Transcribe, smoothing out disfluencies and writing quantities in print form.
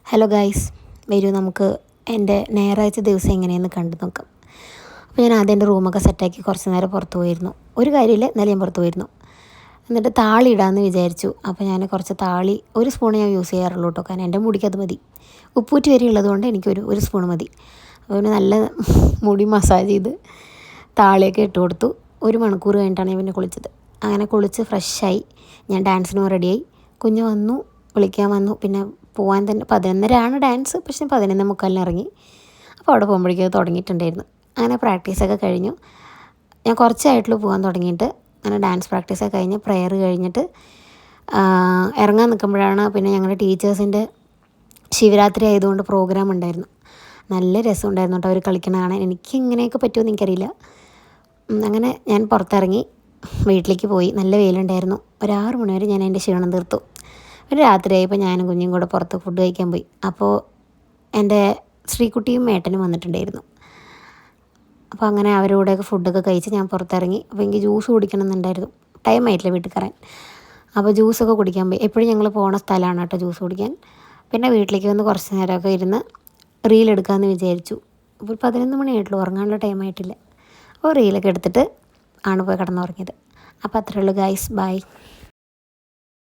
Hello guys, വരൂ നമുക്ക് എൻ്റെ ഞായറാഴ്ച ദിവസം എങ്ങനെയെന്ന് കണ്ടു നോക്കാം. അപ്പോൾ ഞാൻ ആദ്യം എൻ്റെ റൂമൊക്കെ സെറ്റാക്കി കുറച്ച് നേരം പുറത്ത് പോയിരുന്നു. ഒരു കാര്യമില്ല, എന്നാലും ഞാൻ പുറത്ത് പോയിരുന്നു. എന്നിട്ട് താളി ഇടാമെന്ന് വിചാരിച്ചു. അപ്പോൾ ഞാൻ കുറച്ച് താളി, ഒരു സ്പൂൺ ഞാൻ യൂസ് ചെയ്യാറുള്ളൂ കേട്ടോ, കാരണം എൻ്റെ മുടിക്ക് അത് മതി. ഉപ്പൂറ്റി വരെ ഉള്ളതുകൊണ്ട് എനിക്കൊരു സ്പൂൺ മതി. അപ്പോൾ പിന്നെ നല്ല മുടി മസാജ് ചെയ്ത് താളിയൊക്കെ ഇട്ട് കൊടുത്തു. 1 മണിക്കൂർ കഴിഞ്ഞിട്ടാണ് ഞാൻ പിന്നെ കുളിച്ചത്. അങ്ങനെ കുളിച്ച് ഫ്രഷായി ഞാൻ ഡാൻസിനും റെഡിയായി. കുഞ്ഞ് വന്നു, വിളിക്കാൻ വന്നു. പിന്നെ പോകാൻ തന്നെ 11:30 ഡാൻസ്, പക്ഷേ 11:45 ഇറങ്ങി. അപ്പോൾ അവിടെ പോകുമ്പോഴേക്കും അത് തുടങ്ങിയിട്ടുണ്ടായിരുന്നു. അങ്ങനെ പ്രാക്ടീസൊക്കെ കഴിഞ്ഞു. ഞാൻ കുറച്ചായിട്ടുള്ളൂ പോകാൻ തുടങ്ങിയിട്ട്. അങ്ങനെ ഡാൻസ് പ്രാക്ടീസൊക്കെ കഴിഞ്ഞ് പ്രെയർ കഴിഞ്ഞിട്ട് ഇറങ്ങാൻ നിൽക്കുമ്പോഴാണ് പിന്നെ ഞങ്ങളുടെ ടീച്ചേഴ്സിൻ്റെ ശിവരാത്രി ആയതുകൊണ്ട് പ്രോഗ്രാം ഉണ്ടായിരുന്നു. നല്ല രസമുണ്ടായിരുന്നു കേട്ടോ അവർ കളിക്കണ കാണാൻ. എനിക്ക് ഇങ്ങനെയൊക്കെ പറ്റുമെന്ന് എനിക്കറിയില്ല. അങ്ങനെ ഞാൻ പുറത്തിറങ്ങി വീട്ടിലേക്ക് പോയി. നല്ല വെയിലുണ്ടായിരുന്നു. 6 മണി വരെ ഞാൻ എൻ്റെ ക്ഷീണം തീർത്തു. ഒരു രാത്രിയായപ്പോൾ ഞാനും കുഞ്ഞും കൂടെ പുറത്ത് ഫുഡ് കഴിക്കാൻ പോയി. അപ്പോൾ എൻ്റെ ശ്രീകുട്ടിയും ഏട്ടനും വന്നിട്ടുണ്ടായിരുന്നു. അപ്പോൾ അങ്ങനെ അവരോടൊക്കെ ഫുഡൊക്കെ കഴിച്ച് ഞാൻ പുറത്തിറങ്ങി. അപ്പോൾ എനിക്ക് ജ്യൂസ് കുടിക്കണം എന്നുണ്ടായിരുന്നു. ടൈം ആയിട്ടില്ല വീട്ടിൽ കയറാൻ. അപ്പോൾ ജ്യൂസൊക്കെ കുടിക്കാൻ പോയി. എപ്പോഴും ഞങ്ങൾ പോണ സ്ഥലമാണ് കേട്ടോ ജ്യൂസ് കുടിക്കാൻ. പിന്നെ വീട്ടിലേക്ക് വന്ന് കുറച്ച് നേരമൊക്കെ ഇരുന്ന് റീലെടുക്കാമെന്ന് വിചാരിച്ചു. അപ്പോൾ 11 മണിയായിട്ടുള്ളൂ, ഉറങ്ങാനുള്ള ടൈം ആയിട്ടില്ല. അപ്പോൾ റീലൊക്കെ എടുത്തിട്ട് ആണ് പോയി കിടന്നുറങ്ങിയത്. അപ്പോൾ അത്രയേ ഉള്ളൂ ഗൈസ്, ബൈ.